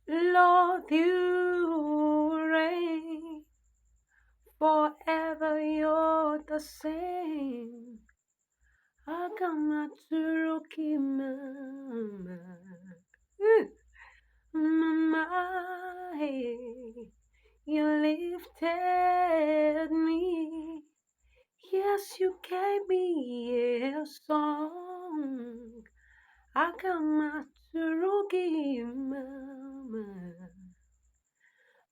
Lord, you reign forever, you're the same. Akamaturuki mama. Mama, hey, you lifted me. Yes, you gave me a song. Akamaturuki mama.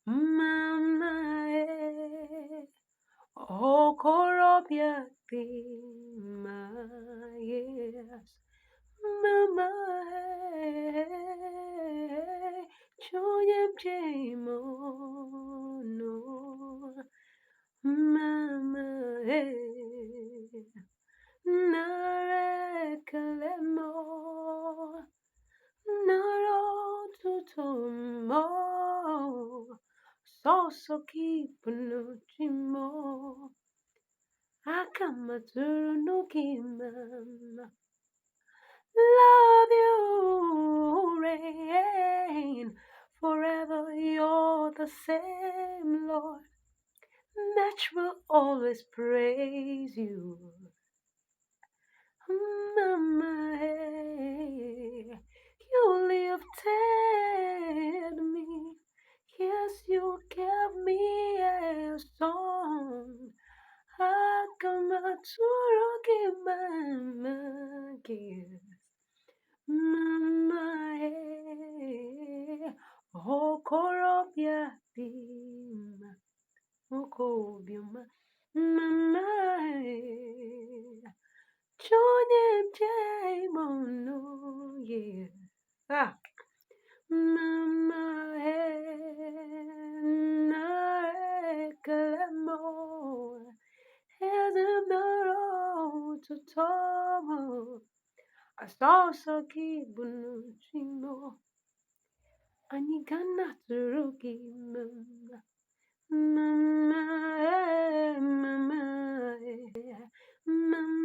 Mama, okorobịa dị mma, yes. Mama, onye m ọnụ. Mama, nara ekele m, nara otuto m. Sọsọ gị bụ n'oji m, aka m tụrụ n'oge mama. Love you reign forever, you're the same, Lord. That will always praise you. Mama, you lifted me. Yes, you gave me a song. Akamatsurugi mama, yes. Mama, okorobịa dị mma, okobiọma. Mama, onye m ọnụ, yes. Mama, na-ekele m, eze m nọrọ otuto m. Sọsọ gị bụ n'uchi m, anyị ga na-atụrụ gị mama. Mama, mama, mama.